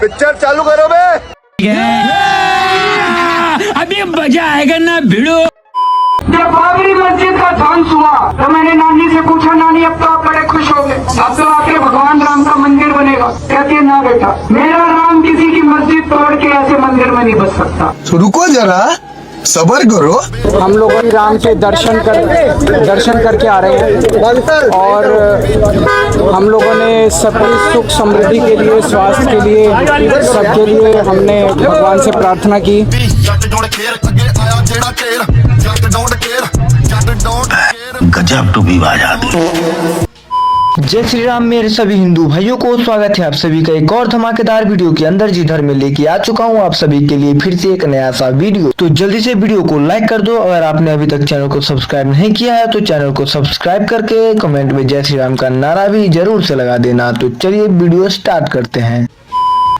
Picture चालू करो बे। अभी मजा आएगा ना भिड़ो। जब बाबरी मस्जिद का ध्वंस हुआ तो मैंने नानी से पूछा, नानी अब तो आप बड़े खुश हो गए, अब तो आके भगवान राम का मंदिर बनेगा। कहती है ना बेटा, मेरा राम किसी की मस्जिद तोड़ के ऐसे मंदिर में नहीं बस सकता। रुको जरा, सबर करो। हम लोग राम के दर्शन करके आ रहे हैं और हम लोगों ने सबकी सुख समृद्धि के लिए, स्वास्थ्य के लिए, सबके लिए हमने भगवान से प्रार्थना की। गजब टू बी बात। जय श्री राम मेरे सभी हिंदू भाइयों को स्वागत है आप सभी का एक और धमाकेदार वीडियो के अंदर। जिधर में लेके आ चुका हूँ आप सभी के लिए फिर से एक नया सा वीडियो। तो जल्दी से वीडियो को लाइक कर दो। अगर आपने अभी तक चैनल को सब्सक्राइब नहीं किया है तो चैनल को सब्सक्राइब करके कमेंट में जय श्री राम का नारा भी जरूर से लगा देना। तो चलिए वीडियो स्टार्ट करते हैं।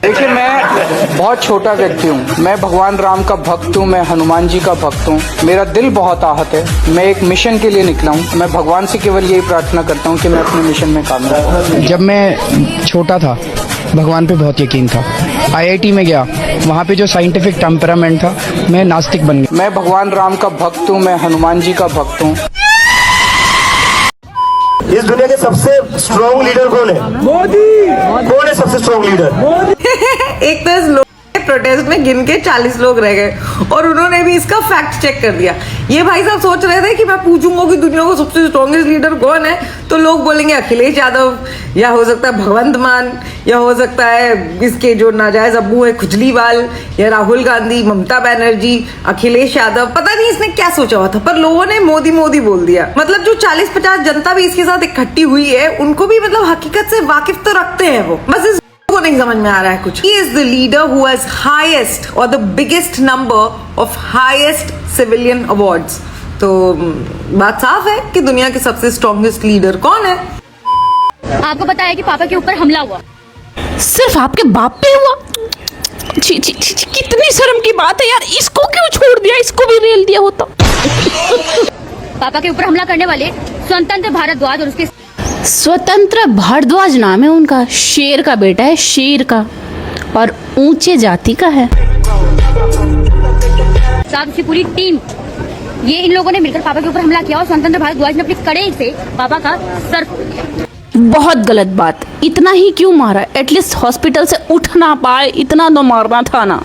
देखिए, मैं बहुत छोटा व्यक्ति हूँ, मैं भगवान राम का भक्त हूँ, मैं हनुमान जी का भक्त हूँ। मेरा दिल बहुत आहत है, मैं एक मिशन के लिए निकला हूँ। मैं भगवान से केवल यही प्रार्थना करता हूँ कि मैं अपने मिशन में कामयाब हूँ। जब मैं छोटा था भगवान पे बहुत यकीन था। IIT में गया, वहाँ पे जो साइंटिफिक टेम्परामेंट था, मैं नास्तिक बन गया। मैं भगवान राम का भक्त हूँ, मैं हनुमान जी का भक्त हूँ। इस दुनिया के सबसे स्ट्रॉन्ग लीडर कौन है? मोदी। कौन है सबसे स्ट्रॉन्ग लीडर? एक तो इस लोग प्रोटेस्ट में गिन के 40 लोग रह गए और उन्होंने भी इसका फैक्ट चेक कर दिया। ये भाई साहब सोच रहे थे कि मैं पूछूंगा कि दुनिया का सबसे स्ट्रॉन्गेस्ट लीडर कौन है, तो लोग बोलेंगे अखिलेश यादव, या हो सकता है भगवंत मान, या हो सकता है इसके जो नाजायज अब्बू है खुजलीवाल, या राहुल गांधी, ममता बनर्जी, अखिलेश यादव। पता नहीं इसने क्या सोचा हुआ था, पर लोगों ने मोदी मोदी बोल दिया। मतलब जो 40-50 जनता भी इसके साथ इकट्ठी हुई है, उनको भी मतलब हकीकत से वाकिफ तो रखते हैं वो, बस इस को नहीं समझ में आ रहा है कुछ। He is the leader who has highest or the biggest number of highest civilian awards। तो बात साफ है कि दुनिया के सबसे स्ट्रॉन्गेस्ट लीडर कौन है। आपको पता है कि पापा के ऊपर हमला हुआ? सिर्फ आपके बाप पे हुआ? छी छी छी, कितनी शर्म की बात है यार। इसको क्यों छोड़ दिया, इसको भी रेल दिया होता। पापा के ऊपर हमला करने वाले स्वतंत्र भारद्वाज और उसके स्वतंत्र भारद्वाज नाम है उनका, शेर का बेटा है, शेर का, और ऊंचे जाति का है। साथ की पूरी टीम, ये इन लोगों ने मिलकर पापा के ऊपर हमला किया और स्वतंत्र भारद्वाज ने अपनी कड़े से पापा का सर फोड़ दिया। बहुत गलत बात। इतना ही क्यों मारा? एटलीस्ट हॉस्पिटल से उठ ना पाए इतना तो मारना था ना।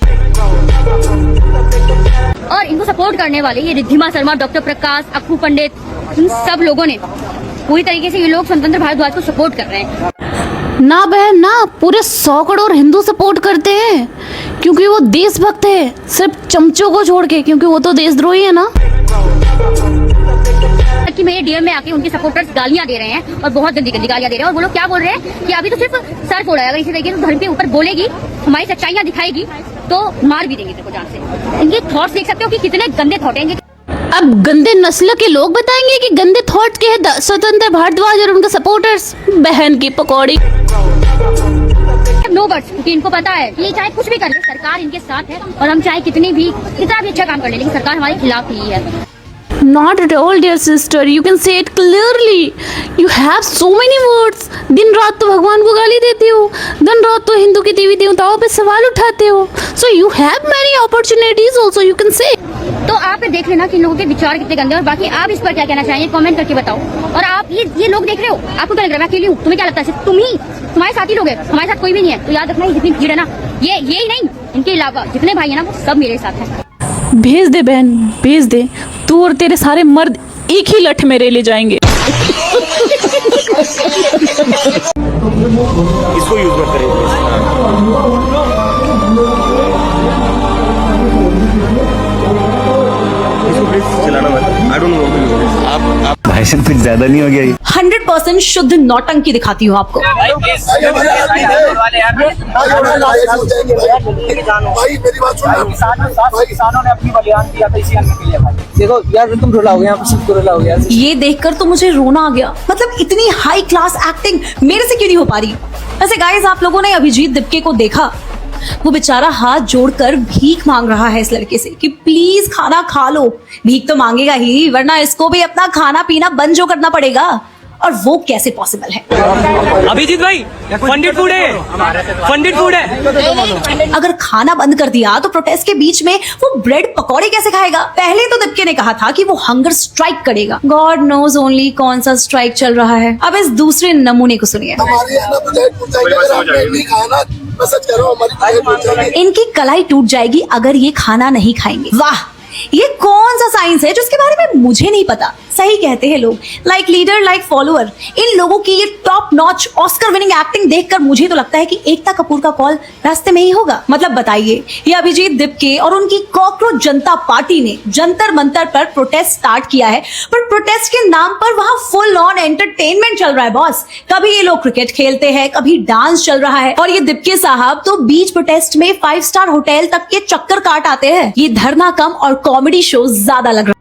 और इनको सपोर्ट करने वाले ये रिद्धिमा शर्मा, डॉक्टर प्रकाश, अक्कू पंडित, इन सब लोगों ने पूरी तरीके से ये लोग स्वतंत्र भारद्वाज को सपोर्ट कर रहे हैं। ना बहन ना, पूरे 100 करोड़ हिंदू सपोर्ट करते हैं क्योंकि वो देशभक्त है, सिर्फ चमचों को छोड़ के, क्योंकि वो तो देशद्रोही है ना। कि मेरे डीएम में आके उनके सपोर्टर्स गालियां दे रहे हैं और बहुत गंदी गंदी गालियां दे रहे हैं। और वो लोग क्या बोल रहे हैं कि अभी तो सिर्फ सर फोड़ा है, अगर इसी तरीके से धर्म के ऊपर बोलेगी, हमारी सच्चाइयां दिखाएगी तो मार भी देंगे तेरे को जान से। इनके थॉट्स देख सकते हो कि कितने गंदे थॉट हैं। अब गंदे नस्ल के लोग बताएंगे कि गंदे थॉट के है स्वतंत्र भारद्वाज और उनके सपोर्टर्स। बहन की पकौड़ी। नो बट्स, क्योंकि इनको पता है कि चाहे कुछ भी कर ले, सरकार इनके साथ है और हम चाहे कितना भी अच्छा काम कर ले, लेकिन सरकार हमारे खिलाफ ही है। Not at all, dear sister. You can say it clearly. You have so many words. दिन रात तो भगवान को गाली देते हो, दिन रात तो हिंदू के देवी देवताओं पे सवाल उठाते हो। So you have many opportunities also. You can say. तो आप देख लेना कि इन लोगों के विचार कितने गंदे हैं और बाकी आप इस पर क्या कहना चाहिए कमेंट करके बताओ। और आप ये लोग देख रहे हो, आपको क्या लग रहा है मैं अकेली हूँ? तुम्हें क्या लगता है सिर्फ तुम ही, तुम्हारे साथ ही लोग हैं, हमारे साथ कोई भी नहीं है? तो याद रखना, जितनी भीड़ है ना, ये ही नहीं, इनके अलावा जितने भाई है ना, वो सब मेरे साथ है। भेज दे बहन, भेज दे। तू और तेरे सारे मर्द एक ही लठ में ले जाएंगे। इसको यूज मत करें। इसको प्लीज चलाना मत। I don't know. आप भाई साहब कुछ ज्यादा नहीं हो गया? 100% शुद्ध नौटंकी दिखाती हूँ आपको। भाई मेरी बात सुन। किसानों ने अपनी बलिदान दिया था इसी अन्न के लिए। भाई देखो यार, तुम रुलाओगे, यहाँ पे सबको रुलाओगे यार। ये देखकर तो मुझे रोना आ गया। मतलब इतनी हाई क्लास एक्टिंग मेरे से क्यों नहीं हो पा रही? वैसे गाइस, आप लोगों ने अभिजीत दिपके को देखा? वो बेचारा हाथ जोड़कर भीख मांग रहा है इस लड़के से कि प्लीज खाना खा लो। भीख तो मांगेगा ही, वरना इसको भी अपना खाना पीना बंद जो करना पड़ेगा। और वो कैसे पॉसिबल है। अभिजीत भाई पंडित फूड है। अगर खाना बंद कर दिया तो प्रोटेस्ट के बीच में वो ब्रेड पकौड़े कैसे खाएगा। पहले तो दीपके ने कहा था कि वो हंगर स्ट्राइक करेगा। गॉड नोज ओनली कौन सा स्ट्राइक चल रहा है। अब इस दूसरे नमूने को सुनिए। हमारी है ना बुझाई टूट जाएगी अगर आपने नहीं खाया ना, मैं सच कह रहा हूँ, हमारी बुझाई टूट जाएगी। इनकी कलाई टूट जाएगी अगर ये खाना नहीं खाएंगे। वाह, ये कौन सा साइंस है जिसके बारे में मुझे नहीं पता। सही कहते हैं लोग, लाइक लीडर लाइक फॉलोअर। इन लोगों की ये top notch Oscar winning acting देखकर मुझे तो लगता है कि एकता कपूर का कॉल रास्ते में ही होगा। मतलब बताइए, ये अभिजीत दीपके और उनकी कॉकरोच जनता पार्टी ने जंतर मंतर पर प्रोटेस्ट स्टार्ट किया है, पर प्रोटेस्ट के नाम पर वहां फुल ऑन एंटरटेनमेंट चल रहा है बॉस। कभी ये लोग क्रिकेट खेलते हैं, कभी डांस चल रहा है, और ये दीपके साहब तो बीच प्रोटेस्ट में 5 स्टार होटल तक के चक्कर काट आते हैं। ये धरना कम और कॉमेडी शो ज्यादा लग रहा है।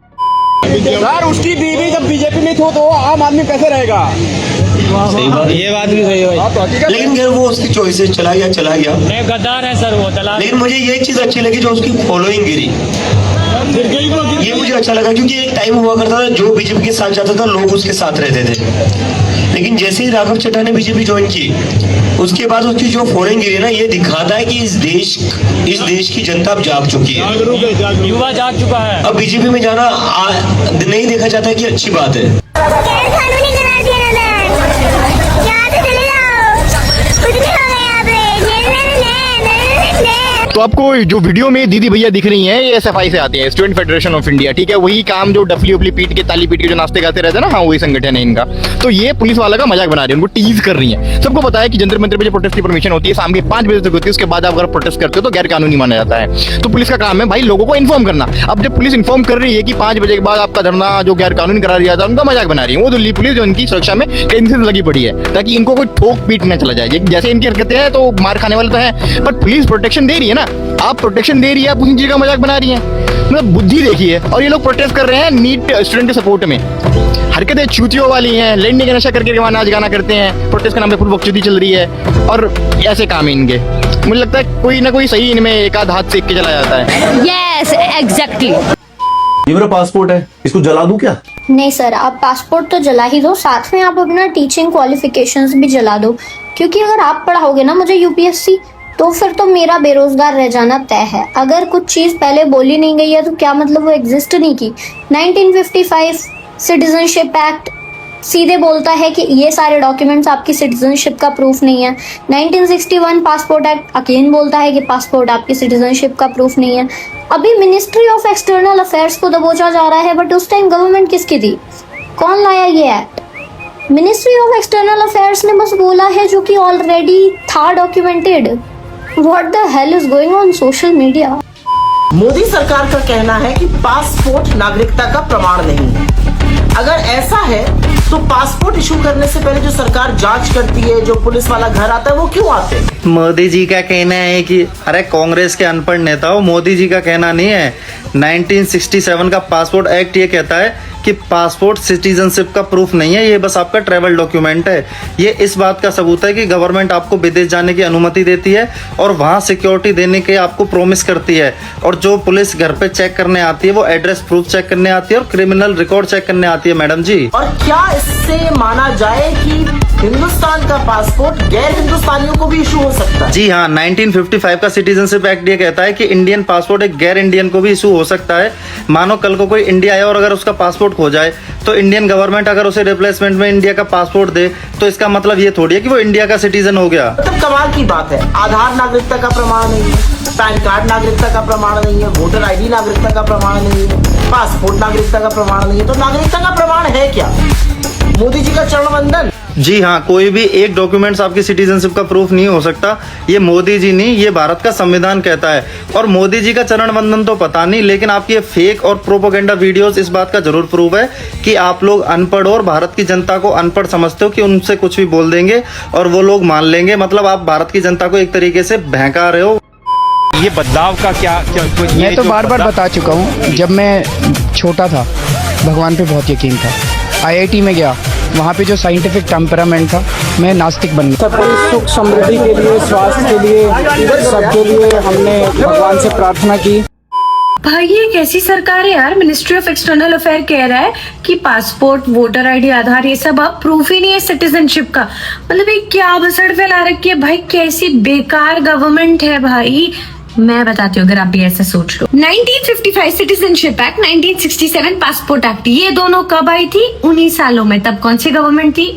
यार उसकी बीवी जब बीजेपी में थी तो आम आदमी कैसे रहेगा। ये बात भी सही है। लेकिन खैर वो उसकी चॉइस से चला गया। नहीं गद्दार है सर वो तला। लेकिन मुझे ये चीज अच्छी लगी जो उसकी फॉलोइंग गिरी। ये मुझे अच्छा लगा क्योंकि एक टाइम हुआ करता था जो बीजेपी के साथ जाता था लोग उसके साथ रहते थे, लेकिन जैसे ही राघव चड्ढा ने बीजेपी ज्वाइन की उसके बाद उसकी जो फॉलोइंग गिरी ना, ये दिखाता है कि इस देश की जनता अब जाग चुकी है, युवा जाग चुका है। अब बीजेपी में जाना नहीं देखा जाता है कि अच्छी बात है। तो आपको जो वीडियो में दीदी भैया दिख रही हैं ये SFI से आती है, स्टूडेंट फेडरेशन ऑफ इंडिया, ठीक है। वही काम जो डफली उफली पीट के ताली पीट के जो नाश्ते गाते रहते हैं ना, हाँ वही संगठन है इनका। तो ये पुलिस वाला का मजाक बना रही है, उनको टीज कर रही है। सबको पता है कि जंतर मंतर पे जो प्रोटेस्ट की परमिशन होती है शाम के 5 बजे तक होती है, उसके बाद आप अगर प्रोटेस्ट करते हो तो गैर कानूनी माना जाता है। तो पुलिस का काम है भाई लोगों को इन्फॉर्म करना। अब जब पुलिस इन्फॉर्म कर रही है कि 5 बजे के बाद आपका धरना जो गैर कानूनी करा दिया था, उनका मजाक बना रही है वो दिल्ली पुलिस जो इनकी सुरक्षा में कई दिन से लगी पड़ी है, ताकि इनको कोई ठोक पीट न चला जाए। जैसे इनकी हरकतें हैं तो मार खाने वाले तो हैं, पर पुलिस प्रोटेक्शन दे रही है ना, आप प्रोटेक्शन दे रही है, आप उसी चीज का मजाक बना रही है। मतलब बुद्धि देखी है। और ये लोग प्रोटेस्ट कर रहे हैं नीट स्टूडेंट के सपोर्ट में। हरकतें चूतियों वाली हैं, लड़ने का नशा करके वहां नाच गाना करते हैं, प्रोटेस्ट के नाम पे फुल बकचोदी चल रही है, और ऐसे काम है इनके। मुझे लगता है कोई ना कोई सही इनमें एक आध हाथ सेक के चला जाता है। Yes exactly. ये मेरा पासपोर्ट है, इसको जला दूं क्या? नहीं सर, आप पासपोर्ट तो जला ही दो, साथ में आप अपना टीचिंग क्वालिफिकेशंस भी जला दो, क्योंकि अगर आप पढ़ाओगे ना मुझे UPSC तो फिर तो मेरा बेरोजगार रह जाना तय है। अगर कुछ चीज पहले बोली नहीं गई है तो क्या मतलब वो एग्जिस्ट नहीं की। 1955 सिटीजनशिप एक्ट सीधे बोलता है कि ये सारे डॉक्यूमेंट्स आपकी सिटीजनशिप का प्रूफ नहीं है। 1961 पासपोर्ट एक्ट अगेन बोलता है कि पासपोर्ट आपकी सिटीजनशिप का प्रूफ नहीं है। अभी मिनिस्ट्री ऑफ एक्सटर्नल अफेयर्स को दबोचा जा रहा है, बट उस टाइम गवर्नमेंट किसकी थी? कौन लाया ये act? Ministry of external affairs ने बस बोला है जो कि ऑलरेडी था documented. What the hell is going on social media? Modi सरकार का कहना है कि पासपोर्ट नागरिकता का प्रमाण नहीं है। अगर ऐसा है तो पासपोर्ट इशू करने से पहले जो सरकार जांच करती है, जो पुलिस वाला घर आता है, वो क्यों आते हैं? मोदी जी का कहना है कि अरे कांग्रेस के अनपढ़ नेता हो, मोदी जी का कहना नहीं है। 1967 का पासपोर्ट एक्ट ये कहता है कि पासपोर्ट सिटीजनशिप का प्रूफ नहीं है, ये बस आपका ट्रैवल डॉक्यूमेंट है। ये इस बात का सबूत है कि गवर्नमेंट आपको विदेश जाने की अनुमति देती है और वहाँ सिक्योरिटी देने के आपको प्रॉमिस करती है, और जो पुलिस घर पे चेक करने आती है वो एड्रेस प्रूफ चेक करने आती है और क्रिमिनल रिकॉर्ड चेक करने आती है मैडम जी। और क्या इससे माना जाए कि हिंदुस्तान का पासपोर्ट गैर हिंदुस्तानियों को भी इशू हो सकता है? जी हाँ, 1955 का सिटीजनशिप एक्ट ये कहता है कि इंडियन पासपोर्ट एक गैर इंडियन को भी इशू हो सकता है। मानो कल को कोई इंडिया आए और अगर उसका पासपोर्ट खो जाए तो इंडियन गवर्नमेंट अगर उसे रिप्लेसमेंट में इंडिया का पासपोर्ट दे तो इसका मतलब ये थोड़ी है कि वो इंडिया का सिटीजन हो गया। मतलब कमाल की बात है। आधार नागरिकता का प्रमाण नहीं है, पैन कार्ड नागरिकता का प्रमाण नहीं है, वोटर ID नागरिकता का प्रमाण नहीं है, पासपोर्ट नागरिकता का प्रमाण नहीं है, तो नागरिकता का प्रमाण है क्या? मोदी जी का चरण वंदन। जी हाँ, कोई भी एक डॉक्यूमेंट्स आपकी सिटीजनशिप का प्रूफ नहीं हो सकता। ये मोदी जी नहीं, ये भारत का संविधान कहता है। और मोदी जी का चरण वंदन तो पता नहीं, लेकिन आपकी ये फेक और प्रोपोगेंडा वीडियोस इस बात का जरूर प्रूफ है कि आप लोग अनपढ़ और भारत की जनता को अनपढ़ समझते हो कि उनसे कुछ भी बोल देंगे और वो लोग मान लेंगे। मतलब आप भारत की जनता को एक तरीके से बहका रहे हो। ये बदलाव का क्या मैं तो बार बार बता चुका हूँ। जब मैं छोटा था भगवान पे बहुत यकीन था। IIT में गया, वहाँ पे जो साइंटिफिक टेम्परामेंट था, मैं नास्तिक बन गया। सबकी सुख समृद्धि के लिए, स्वास्थ्य के लिए, सबके लिए हमने भगवान से प्रार्थना की। भाई ये कैसी सरकार है यार। मिनिस्ट्री ऑफ एक्सटर्नल अफेयर कह रहा है कि पासपोर्ट, वोटर आईडी, आधार ये सब अब प्रूफ ही नहीं है सिटीजनशिप का। मतलब ये क्या बसड़ फैला रखी है भाई, कैसी बेकार गवर्नमेंट है भाई। मैं बताती हूँ अगर आप भी ऐसा सोच लो। 1955 सिटीजनशिप एक्ट, 1967 पासपोर्ट एक्ट, ये दोनों कब आई थी? 19 सालों में। तब कौन सी गवर्नमेंट थी?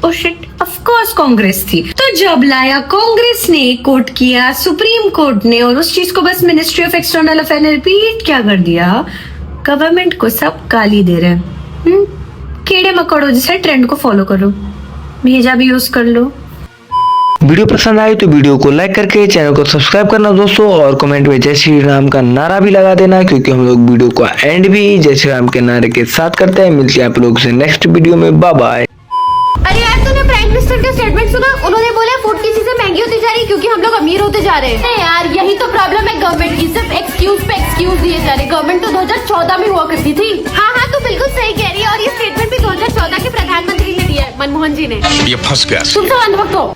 Oh shit, of course Congress थी। तो जब लाया कांग्रेस ने, कोर्ट किया सुप्रीम कोर्ट ने, और उस चीज को बस मिनिस्ट्री ऑफ एक्सटर्नल अफेयर ने रिपीट क्या कर दिया, गवर्नमेंट को सब गाली दे रहे हैं। कीड़े मकोड़ों जैसे ट्रेंड को फॉलो करो, भेजा भी यूज कर लो। वीडियो पसंद आई तो वीडियो को लाइक करके चैनल को सब्सक्राइब करना दोस्तों, और कमेंट में जय श्री राम का नारा भी लगा देना, क्योंकि हम लोग वीडियो को एंड भी जय श्री राम के नारे के साथ करते हैं। मिलते हैं आप लोगों से नेक्स्ट वीडियो में, बाय बाय। अरे यार तूने प्राइम मिनिस्टर का स्टेटमेंट सुना? उन्होंने बोला फूड की चीजें महंगी होती जा रही क्योंकि हम लोग अमीर होते जा रहे हैं। यार यही तो प्रॉब्लम है गवर्नमेंट की, सिर्फ एक्सक्यूज पे एक्सक्यूज दिए जा रहे। गवर्नमेंट तो 2014 में हुआ करती थी। हाँ तू बिल्कुल सही कह रही है, और ये स्टेटमेंट भी 2014 के प्रधानमंत्री ने दिया है, मनमोहन जी ने। ये फंस गया। तुम सब अंधभक्त हो।